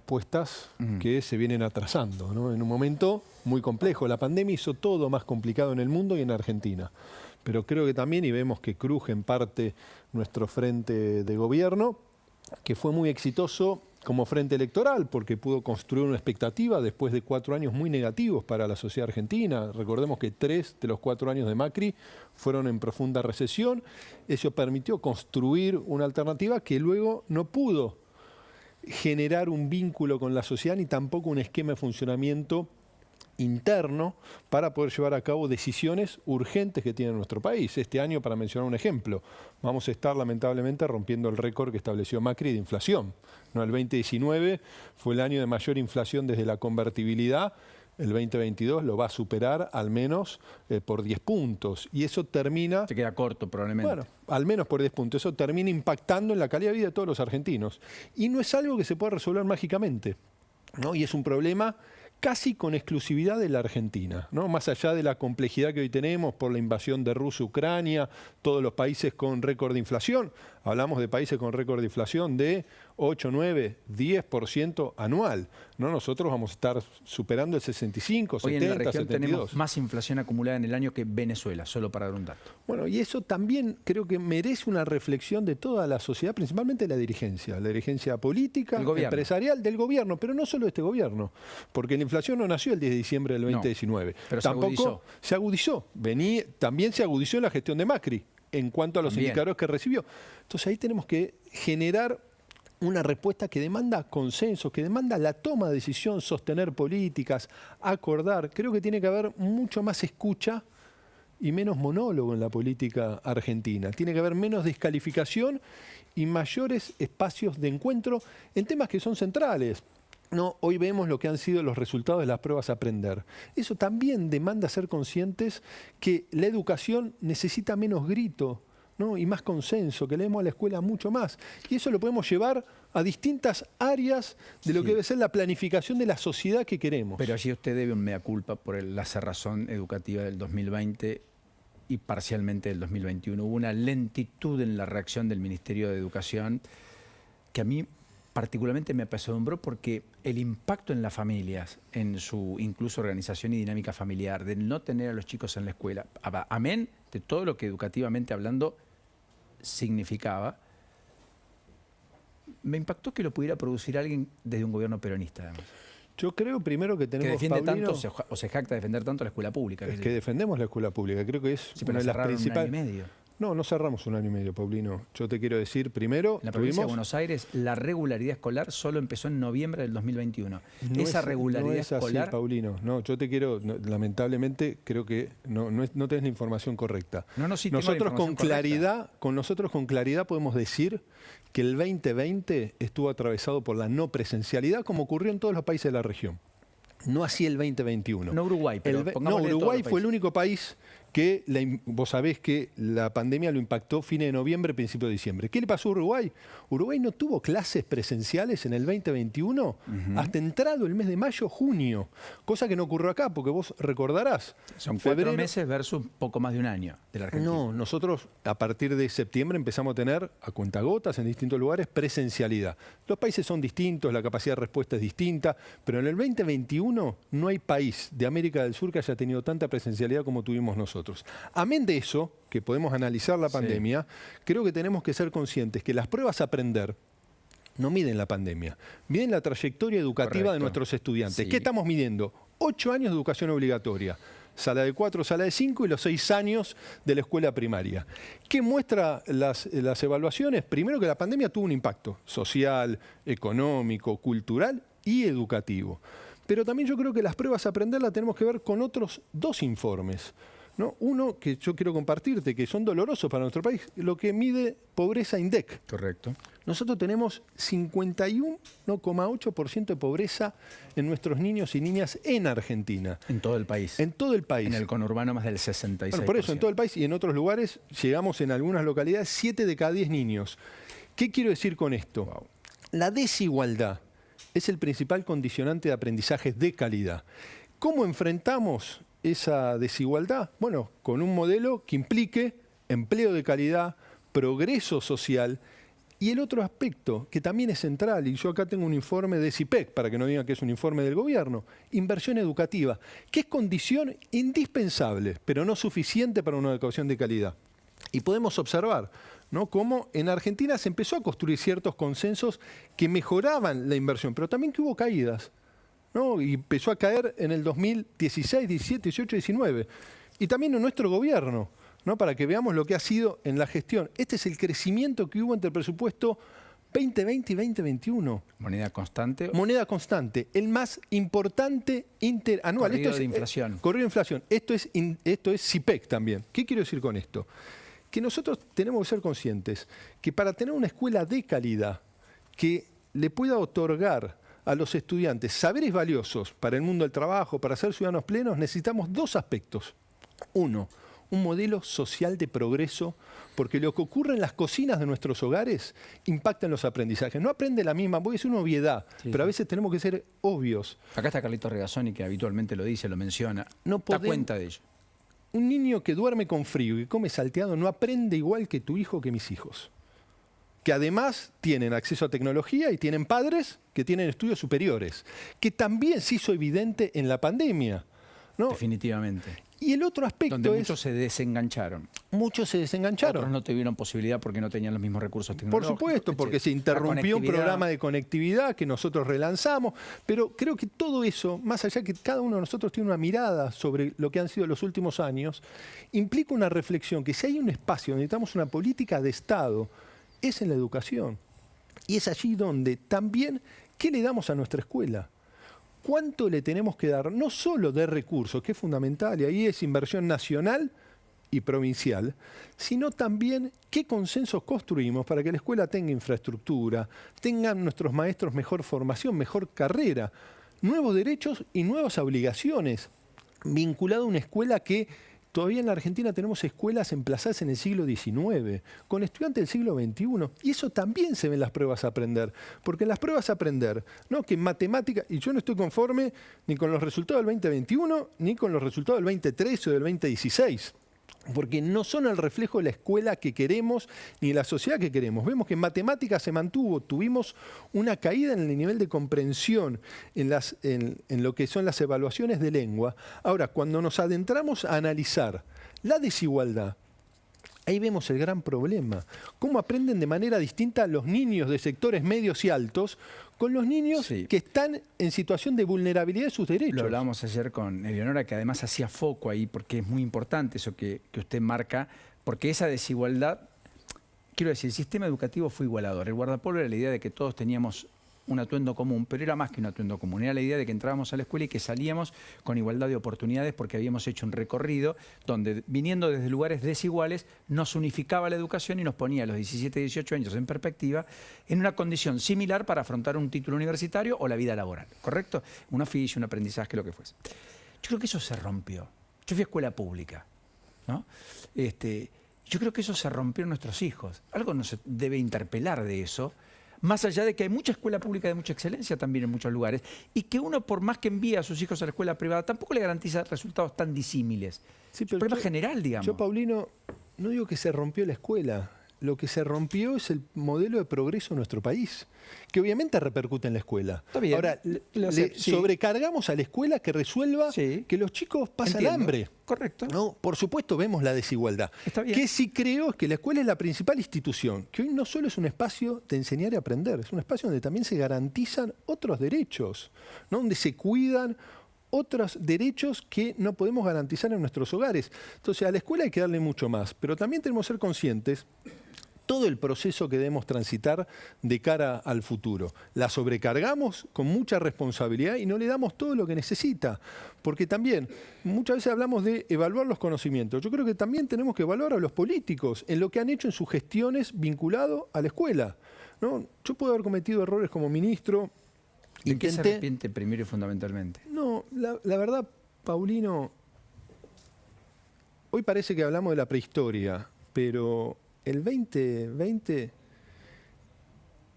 respuestas que se vienen atrasando, ¿no? En un momento muy complejo. La pandemia hizo todo más complicado en el mundo y en Argentina. Pero creo que también, y vemos que cruje en parte nuestro frente de gobierno, que fue muy exitoso como frente electoral, porque pudo construir una expectativa después de 4 años muy negativos para la sociedad argentina. Recordemos que 3 de los 4 años de Macri fueron en profunda recesión. Eso permitió construir una alternativa que luego no pudo generar un vínculo con la sociedad ni tampoco un esquema de funcionamiento interno para poder llevar a cabo decisiones urgentes que tiene nuestro país. Este año, para mencionar un ejemplo, vamos a estar lamentablemente rompiendo el récord que estableció Macri de inflación, ¿no? El 2019 fue el año de mayor inflación desde la convertibilidad. El 2022 lo va a superar al menos por 10 puntos. Y eso termina... Se queda corto probablemente. Bueno, al menos por 10 puntos. Eso termina impactando en la calidad de vida de todos los argentinos. Y no es algo que se pueda resolver mágicamente, ¿no? Y es un problema casi con exclusividad de la Argentina, ¿no? Más allá de la complejidad que hoy tenemos por la invasión de Rusia a Ucrania, todos los países con récord de inflación, hablamos de países con récord de inflación de 8, 9, 10% anual, ¿no? Nosotros vamos a estar superando el 65, hoy 70, en la región 72. tenemos más inflación acumulada en el año que Venezuela, solo para dar un dato. Bueno, y eso también creo que merece una reflexión de toda la sociedad, principalmente la dirigencia política, empresarial, del gobierno, pero no solo de este gobierno, porque la inflación no nació el 10 de diciembre del 2019. No, pero tampoco se agudizó. También se agudizó en la gestión de Macri, en cuanto a los indicadores que recibió. Entonces ahí tenemos que generar una respuesta que demanda consenso, que demanda la toma de decisión, sostener políticas, acordar. Creo que tiene que haber mucho más escucha y menos monólogo en la política argentina. Tiene que haber menos descalificación y mayores espacios de encuentro en temas que son centrales. No, hoy vemos lo que han sido los resultados de las pruebas a aprender. Eso también demanda ser conscientes que la educación necesita menos grito, ¿no? Y más consenso, que leemos a la escuela mucho más. Y eso lo podemos llevar a distintas áreas de lo que debe ser la planificación de la sociedad que queremos. Pero allí usted debe un mea culpa por la cerrazón educativa del 2020 y parcialmente del 2021. Hubo una lentitud en la reacción del Ministerio de Educación que a mí particularmente me apesadumbró porque el impacto en las familias, en su incluso organización y dinámica familiar, de no tener a los chicos en la escuela, amén de todo lo que educativamente hablando significaba, me impactó que lo pudiera producir alguien desde un gobierno peronista, además. Yo creo primero que tenemos, que defiende Paulino, tanto, o se jacta de defender tanto la escuela pública. Es que defendemos la escuela pública, creo que es una de las principales... Un año y medio. No, no cerramos 1 año y medio, Paulino. Yo te quiero decir, primero... En la provincia de Buenos Aires, la regularidad escolar solo empezó en noviembre del 2021. Esa regularidad no es así, escolar... Paulino. No, yo te quiero... lamentablemente, creo que no tenés la información correcta. Nosotros con claridad podemos decir que el 2020 estuvo atravesado por la no presencialidad, como ocurrió en todos los países de la región. No así el 2021. No Uruguay, pero Uruguay fue el único país que, vos sabés que la pandemia lo impactó fines de noviembre, principio de diciembre. ¿Qué le pasó a Uruguay? Uruguay no tuvo clases presenciales en el 2021 hasta entrado el mes de mayo, junio. Cosa que no ocurrió acá, porque vos recordarás. Son 4 meses versus poco más de 1 año de la Argentina. No, nosotros a partir de septiembre empezamos a tener a cuentagotas en distintos lugares presencialidad. Los países son distintos, la capacidad de respuesta es distinta, pero en el 2021 no hay país de América del Sur que haya tenido tanta presencialidad como tuvimos nosotros. Amén de eso, que podemos analizar la pandemia, creo que tenemos que ser conscientes que las pruebas a aprender no miden la pandemia, miden la trayectoria educativa de nuestros estudiantes. ¿Qué estamos midiendo? 8 años de educación obligatoria, sala de 4, sala de 5 y los 6 años de la escuela primaria. ¿Qué muestra las evaluaciones? Primero que la pandemia tuvo un impacto social, económico, cultural y educativo. Pero también yo creo que las pruebas a aprender las tenemos que ver con otros 2 informes, ¿no? Uno que yo quiero compartirte, que son dolorosos para nuestro país, lo que mide pobreza INDEC. Correcto. Nosotros tenemos 51,8% de pobreza en nuestros niños y niñas en Argentina. En todo el país. En todo el país. En el conurbano más del 66%. Bueno, por eso, en todo el país y en otros lugares llegamos en algunas localidades 7 de cada 10 niños. ¿Qué quiero decir con esto? Wow. La desigualdad es el principal condicionante de aprendizaje de calidad. ¿Cómo enfrentamos esa desigualdad? Bueno, con un modelo que implique empleo de calidad, progreso social, Y el otro aspecto, que también es central, y yo acá tengo un informe de CIPEC, para que no digan que es un informe del gobierno, inversión educativa, que es condición indispensable, pero no suficiente para una educación de calidad. Y podemos observar, ¿no?, cómo en Argentina se empezó a construir ciertos consensos que mejoraban la inversión, pero también que hubo caídas, ¿no? Y empezó a caer en el 2016, 17, 18, 19. Y también en nuestro gobierno, ¿no?, para que veamos lo que ha sido en la gestión. Este es el crecimiento que hubo entre el presupuesto 2020 y 2021. ¿Moneda constante? Moneda constante, el más importante interanual. Corrido de inflación. Corrido de inflación. Esto es CIPEC también. ¿Qué quiero decir con esto? Que nosotros tenemos que ser conscientes que para tener una escuela de calidad que le pueda otorgar a los estudiantes saberes valiosos para el mundo del trabajo, para ser ciudadanos plenos, necesitamos dos aspectos. Uno, un modelo social de progreso, porque lo que ocurre en las cocinas de nuestros hogares impacta en los aprendizajes. No aprende la misma, voy a decir una obviedad, pero a veces tenemos que ser obvios. Acá está Carlitos Regazzoni, que habitualmente lo dice, lo menciona. No da cuenta de ello. Un niño que duerme con frío y come salteado no aprende igual que tu hijo, que mis hijos. Que además tienen acceso a tecnología y tienen padres que tienen estudios superiores, que también se hizo evidente en la pandemia, ¿no? Definitivamente. Y el otro aspecto donde es... muchos se desengancharon. Muchos se desengancharon. Otros no tuvieron posibilidad porque no tenían los mismos recursos tecnológicos. Por supuesto, porque se interrumpió un programa de conectividad que nosotros relanzamos, pero creo que todo eso, más allá que cada uno de nosotros tiene una mirada sobre lo que han sido los últimos años, implica una reflexión que si hay un espacio donde necesitamos una política de Estado, es en la educación. Y es allí donde también, ¿qué le damos a nuestra escuela? ¿Cuánto le tenemos que dar? No solo de recursos, que es fundamental, y ahí es inversión nacional y provincial, sino también qué consensos construimos para que la escuela tenga infraestructura, tengan nuestros maestros mejor formación, mejor carrera, nuevos derechos y nuevas obligaciones, vinculado a una escuela que todavía en la Argentina tenemos escuelas emplazadas en el siglo XIX, con estudiantes del siglo XXI, y eso también se ve en las pruebas a aprender, porque en las pruebas a aprender, ¿no?, que en matemática, y yo no estoy conforme ni con los resultados del 2021, ni con los resultados del 2013 o del 2016, porque no son el reflejo de la escuela que queremos ni de la sociedad que queremos. Vemos que en matemáticas se mantuvo, tuvimos una caída en el nivel de comprensión en lo que son las evaluaciones de lengua. Ahora, cuando nos adentramos a analizar la desigualdad, ahí vemos el gran problema. Cómo aprenden de manera distinta los niños de sectores medios y altos con los niños que están en situación de vulnerabilidad de sus derechos. Lo hablábamos ayer con Eleonora, que además hacía foco ahí, porque es muy importante eso que usted marca, porque esa desigualdad, quiero decir, el sistema educativo fue igualador. El guardapolvo era la idea de que todos teníamos un atuendo común, pero era más que un atuendo común, era la idea de que entrábamos a la escuela y que salíamos con igualdad de oportunidades porque habíamos hecho un recorrido donde, viniendo desde lugares desiguales, nos unificaba la educación y nos ponía a los 17, 18 años en perspectiva en una condición similar para afrontar un título universitario o la vida laboral, ¿correcto? Un oficio, un aprendizaje, lo que fuese. Yo creo que eso se rompió. Yo fui a escuela pública, ¿no? Yo creo que eso se rompió en nuestros hijos. Algo nos debe interpelar de eso, más allá de que hay mucha escuela pública de mucha excelencia también en muchos lugares, y que uno, por más que envíe a sus hijos a la escuela privada, tampoco le garantiza resultados tan disímiles. Sí, es un problema general, digamos. Yo, Paulino, no digo que se rompió la escuela. Lo que se rompió es el modelo de progreso en nuestro país, que obviamente repercute en la escuela. Está bien. Ahora, sobrecargamos a la escuela que resuelva que los chicos pasan hambre. Correcto. No, por supuesto vemos la desigualdad. Está bien. Que sí creo es que la escuela es la principal institución, que hoy no solo es un espacio de enseñar y aprender, es un espacio donde también se garantizan otros derechos, ¿no?, donde se cuidan otros derechos que no podemos garantizar en nuestros hogares. Entonces, a la escuela hay que darle mucho más, pero también tenemos que ser conscientes todo el proceso que debemos transitar de cara al futuro. La sobrecargamos con mucha responsabilidad y no le damos todo lo que necesita. Porque también muchas veces hablamos de evaluar los conocimientos. Yo creo que también tenemos que evaluar a los políticos en lo que han hecho en sus gestiones vinculado a la escuela, ¿no? Yo puedo haber cometido errores como ministro. ¿De qué se arrepiente primero y fundamentalmente? No, la verdad, Paulino, hoy parece que hablamos de la prehistoria, pero el 2020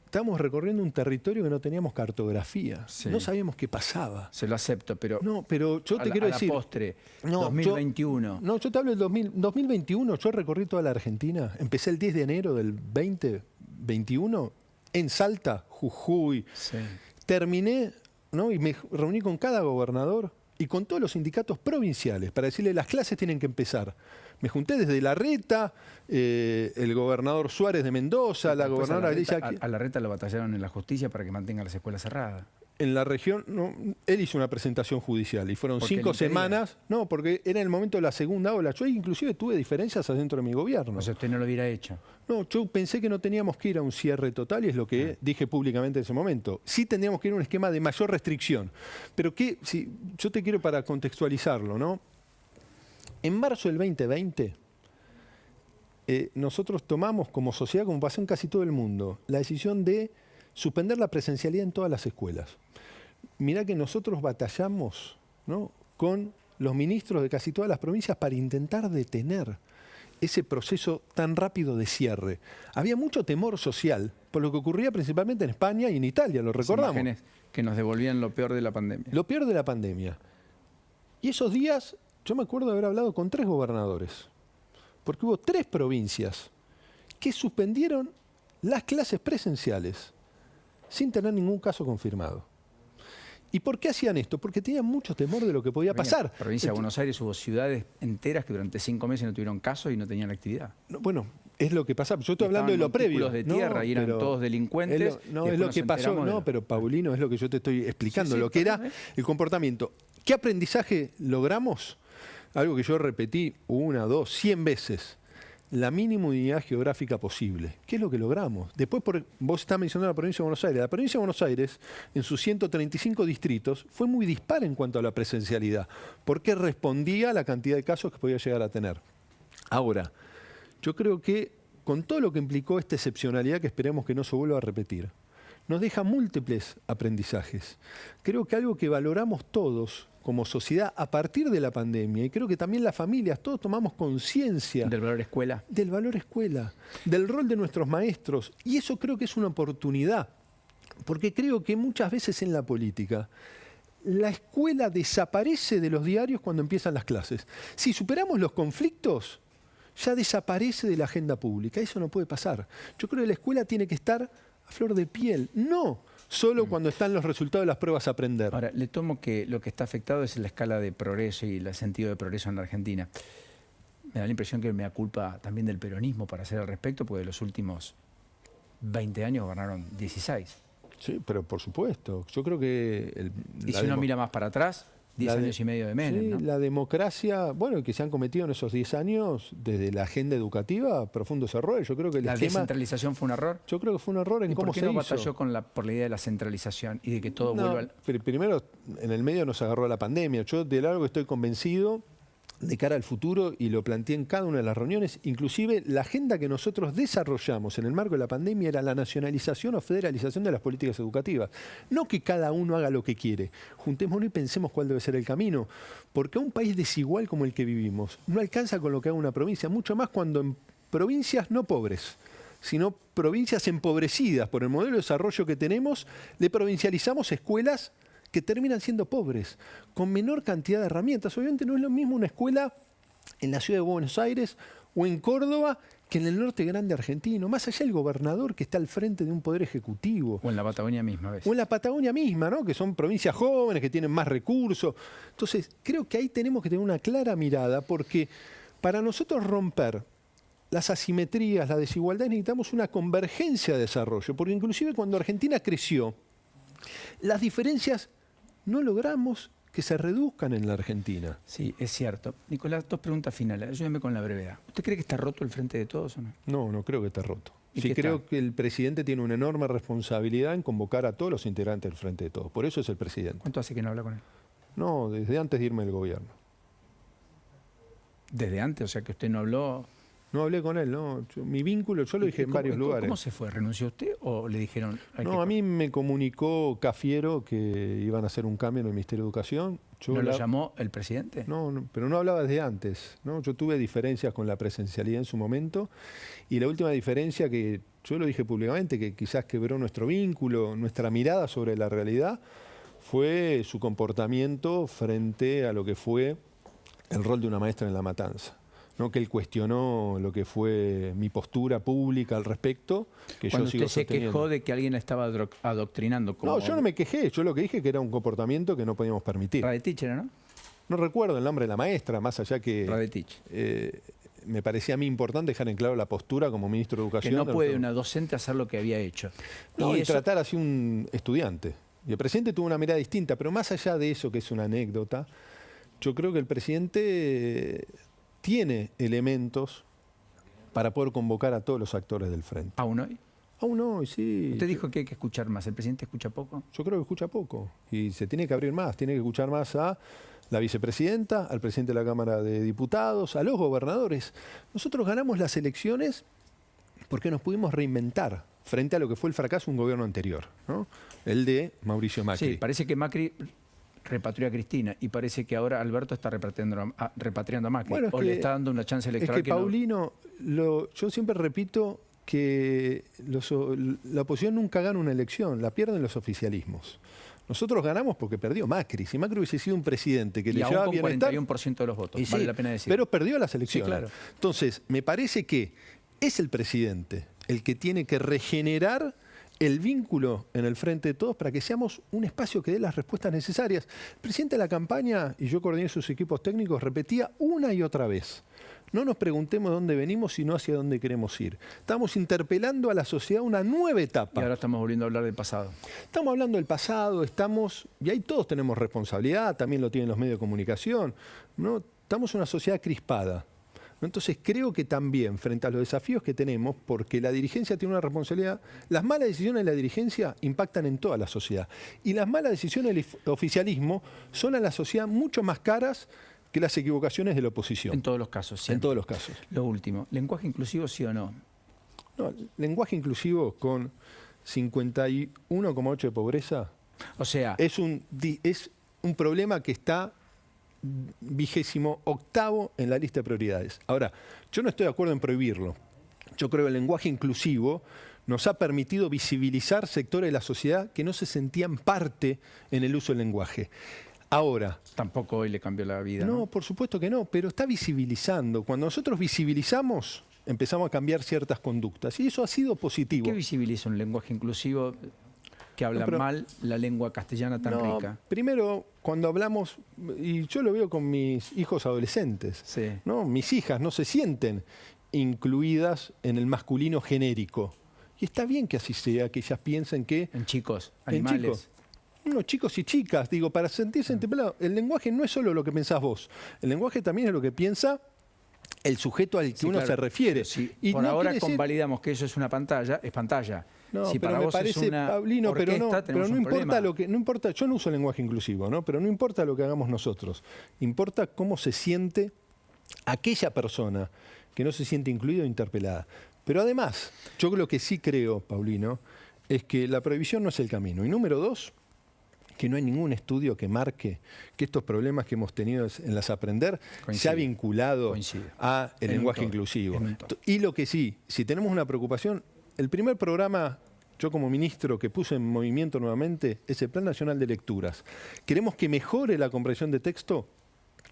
estamos recorriendo un territorio que no teníamos cartografía. Sí. No sabíamos qué pasaba. Se lo acepto, pero... No, pero yo te quiero decir... A la postre, 2021. Yo te hablo del 2021. Yo recorrí toda la Argentina. Empecé el 10 de enero del 20, 2021 en Salta, Jujuy. Sí. Terminé, ¿no? Y me reuní con cada gobernador y con todos los sindicatos provinciales para decirle las clases tienen que empezar. Me junté desde Larreta, el gobernador Suárez de Mendoza, la gobernadora Alicia... A Larreta lo batallaron en la justicia para que mantenga las escuelas cerradas. En la región, no, él hizo una presentación judicial y fueron 5 semanas, no, porque era el momento de la segunda ola. Yo inclusive tuve diferencias adentro de mi gobierno. O sea, usted no lo hubiera hecho. No, yo pensé que no teníamos que ir a un cierre total y es lo que dije públicamente en ese momento. Sí tendríamos que ir a un esquema de mayor restricción. Pero que, si, yo te quiero para contextualizarlo, ¿no? En marzo del 2020, nosotros tomamos como sociedad, como pasó en casi todo el mundo, la decisión de suspender la presencialidad en todas las escuelas. Mirá que nosotros batallamos, ¿no?, con los ministros de casi todas las provincias para intentar detener ese proceso tan rápido de cierre. Había mucho temor social por lo que ocurría principalmente en España y en Italia, lo recordamos. Imágenes que nos devolvían lo peor de la pandemia. Lo peor de la pandemia. Y esos días, yo me acuerdo de haber hablado con 3 gobernadores, porque hubo 3 provincias que suspendieron las clases presenciales sin tener ningún caso confirmado. ¿Y por qué hacían esto? Porque tenían mucho temor de lo que podía pasar. En la provincia de Buenos Aires hubo ciudades enteras que durante 5 meses no tuvieron caso y no tenían actividad. No, bueno, es lo que pasaba. Yo estoy hablando de lo previo. De tierra y eran todos delincuentes. Es lo que pasó. No, pero Paulino, es lo que yo te estoy explicando, lo que era el comportamiento. ¿Qué aprendizaje logramos? Algo que yo repetí 1, 2, 100 veces. La mínima unidad geográfica posible. ¿Qué es lo que logramos? Después, vos estás mencionando la provincia de Buenos Aires. La provincia de Buenos Aires, en sus 135 distritos, fue muy dispar en cuanto a la presencialidad, porque respondía a la cantidad de casos que podía llegar a tener. Ahora, yo creo que con todo lo que implicó esta excepcionalidad, que esperemos que no se vuelva a repetir, nos deja múltiples aprendizajes. Creo que algo que valoramos todos como sociedad a partir de la pandemia, y creo que también las familias, todos tomamos conciencia del valor escuela. Del valor escuela, del rol de nuestros maestros, y eso creo que es una oportunidad, porque creo que muchas veces en la política la escuela desaparece de los diarios cuando empiezan las clases. Si superamos los conflictos, ya desaparece de la agenda pública, eso no puede pasar. Yo creo que la escuela tiene que estar a flor de piel, no solo cuando están los resultados de las pruebas a aprender. Ahora, le tomo que lo que está afectado es la escala de progreso y el sentido de progreso en la Argentina. Me da la impresión que me da culpa también del peronismo para hacer al respecto, porque los últimos 20 años gobernaron 16. Sí, pero por supuesto. Yo creo que... Y si uno mira más para atrás, 10 años y medio de Menem, sí, ¿no? La democracia, bueno, que se han cometido en esos 10 años, desde la agenda educativa, profundos errores. Yo creo que ¿La descentralización fue un error? Yo creo que fue un error en cómo se hizo. ¿Por qué no batalló por la idea de la centralización y de que todo vuelva al... Primero, en el medio nos agarró la pandemia. Yo de largo estoy convencido de cara al futuro, y lo planteé en cada una de las reuniones, inclusive la agenda que nosotros desarrollamos en el marco de la pandemia era la nacionalización o federalización de las políticas educativas. No que cada uno haga lo que quiere. Juntémonos y pensemos cuál debe ser el camino, porque a un país desigual como el que vivimos no alcanza con lo que haga una provincia, mucho más cuando en provincias no pobres, sino provincias empobrecidas por el modelo de desarrollo que tenemos, le provincializamos escuelas que terminan siendo pobres, con menor cantidad de herramientas. Obviamente no es lo mismo una escuela en la ciudad de Buenos Aires o en Córdoba que en el norte grande argentino, más allá del gobernador que está al frente de un poder ejecutivo. O en la Patagonia misma, a veces. O en la Patagonia misma, ¿no? Que son provincias jóvenes, que tienen más recursos. Entonces, creo que ahí tenemos que tener una clara mirada, porque para nosotros romper las asimetrías, la desigualdad, necesitamos una convergencia de desarrollo, porque inclusive cuando Argentina creció, las diferencias no logramos que se reduzcan en la Argentina. Sí, es cierto. Nicolás, 2 preguntas finales. Ayúdeme con la brevedad. ¿Usted cree que está roto el Frente de Todos o no? No, no creo que esté roto. ¿Y Sí creo que el presidente tiene una enorme responsabilidad en convocar a todos los integrantes del Frente de Todos. Por eso es el presidente. ¿Cuánto hace que no habla con él? No, desde antes de irme del gobierno. ¿Desde antes? O sea, que usted no habló... No hablé con él, no. Mi vínculo, yo lo dije en varios lugares. ¿Cómo se fue? ¿Renunció usted o le dijeron...? No, a mí me comunicó Cafiero que iban a hacer un cambio en el Ministerio de Educación. ¿No lo llamó el presidente? No, pero no hablaba desde antes, ¿no? Yo tuve diferencias con la presencialidad en su momento, y la última diferencia que yo lo dije públicamente, que quizás quebró nuestro vínculo, nuestra mirada sobre la realidad, fue su comportamiento frente a lo que fue el rol de una maestra en La Matanza. ¿no? Que él cuestionó lo que fue mi postura pública al respecto, que Cuando yo sigo usted se sosteniendo. quejó de que alguien la estaba adoctrinando. Como No, yo no me quejé, yo lo que dije que era un comportamiento que no podíamos permitir. Radetich era, ¿no? No recuerdo el nombre de la maestra, más allá que Radetich. me parecía a mí importante dejar en claro la postura como ministro de Educación. Que no de puede nuestro- una docente hacer lo que había hecho. No, y eso- tratar así un estudiante. Y el presidente tuvo una mirada distinta, pero más allá de eso, que es una anécdota, yo creo que el presidente tiene elementos para poder convocar a todos los actores del frente. ¿Aún hoy? Aún hoy, sí. Usted dijo que hay que escuchar más. ¿El presidente escucha poco? Yo creo que escucha poco y se tiene que abrir más, tiene que escuchar más a la vicepresidenta, al presidente de la Cámara de Diputados, a los gobernadores. Nosotros ganamos las elecciones porque nos pudimos reinventar frente a lo que fue el fracaso de un gobierno anterior, ¿no? El de Mauricio Macri. Sí, parece que Macri repatrió a Cristina y parece que ahora Alberto está repatriando a Macri. Bueno, es o que- le está dando una chance Es electoral que Paulino, yo siempre repito que la oposición nunca gana una elección, la pierden los oficialismos. Nosotros ganamos porque perdió Macri. Si Macri hubiese sido un presidente que y le aún llevaba con bienestar, 41% de los votos. y sí, Vale la pena decir. pero perdió las elecciones. Sí, claro. Entonces, me parece que es el presidente el que tiene que regenerar el vínculo en el frente de todos para que seamos un espacio que dé las respuestas necesarias. El presidente de la campaña, y yo coordiné sus equipos técnicos, repetía una y otra vez: no nos preguntemos de dónde venimos, sino hacia dónde queremos ir. Estamos interpelando a la sociedad a una nueva etapa. Y ahora estamos volviendo a hablar del pasado. Estamos hablando del pasado, y ahí todos tenemos responsabilidad, también lo tienen los medios de comunicación, ¿no? Estamos en una sociedad crispada, ¿no? Entonces creo que también, frente a los desafíos que tenemos, porque la dirigencia tiene una responsabilidad, las malas decisiones de la dirigencia impactan en toda la sociedad. Y las malas decisiones del oficialismo son a la sociedad mucho más caras que las equivocaciones de la oposición. En todos los casos, siempre. En todos los casos. Lo último, ¿lenguaje inclusivo sí o no? No, lenguaje inclusivo con 51,8 de pobreza O sea, es un problema que está 28º en la lista de prioridades. Ahora, yo no estoy de acuerdo en prohibirlo. Yo creo que el lenguaje inclusivo nos ha permitido visibilizar sectores de la sociedad que no se sentían parte en el uso del lenguaje. Ahora, tampoco hoy le cambió la vida. no, por supuesto que no, pero está visibilizando. Cuando nosotros visibilizamos, empezamos a cambiar ciertas conductas y eso ha sido positivo. ¿Qué visibiliza un lenguaje inclusivo que habla No, pero- mal la lengua castellana tan No, rica? primero, cuando hablamos, y yo lo veo con mis hijos adolescentes, Sí. ¿no? Mis hijas no se sienten incluidas en el masculino genérico. Y está bien que así sea, que ellas piensen que... En chicos, en animales. chicos, no, chicos y chicas, digo, para sentirse interpelado. El lenguaje no es solo lo que pensás vos. El lenguaje también es lo que piensa el sujeto al que Sí, uno claro. se refiere. Si Y por no ahora quiere decir- convalidamos que eso es una pantalla, es pantalla. No, si pero para me vos parece, es una Paulino, pero orquesta, no tenemos un importa problema. lo que, no importa, yo no uso lenguaje inclusivo, ¿no? Pero no importa lo que hagamos nosotros. Importa cómo se siente aquella persona que no se siente incluida o interpelada. Pero además, yo lo que sí creo, Paulino, es que la prohibición no es el camino. Y número dos, que no hay ningún estudio que marque que estos problemas que hemos tenido en las aprender se Coincido. ha vinculado Coincido. a el En un lenguaje todo. inclusivo. En un todo. Y lo que sí, si tenemos una preocupación, el primer programa, yo como ministro que puse en movimiento nuevamente, es el Plan Nacional de Lecturas. Queremos que mejore la comprensión de texto.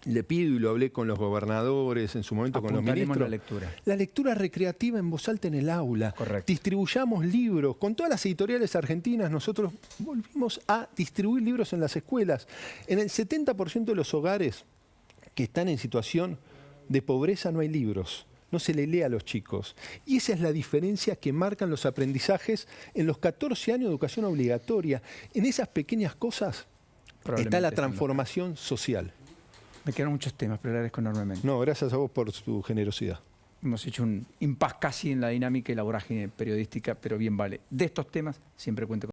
Le pido y lo hablé con los gobernadores, en su momento con los Apuntalemos ministros. la lectura. La lectura recreativa en voz alta en el aula. Correcto. Distribuyamos libros. Con todas las editoriales argentinas nosotros volvimos a distribuir libros en las escuelas. En el 70% de los hogares que están en situación de pobreza no hay libros. No se le lee a los chicos. Y esa es la diferencia que marcan los aprendizajes en los 14 años de educación obligatoria. En esas pequeñas cosas está Probablemente la están transformación social. Me quedan muchos temas, pero le agradezco enormemente. No, gracias a vos por tu generosidad. Hemos hecho un impas casi en la dinámica y la vorágine periodística, pero bien vale. De estos temas siempre cuento con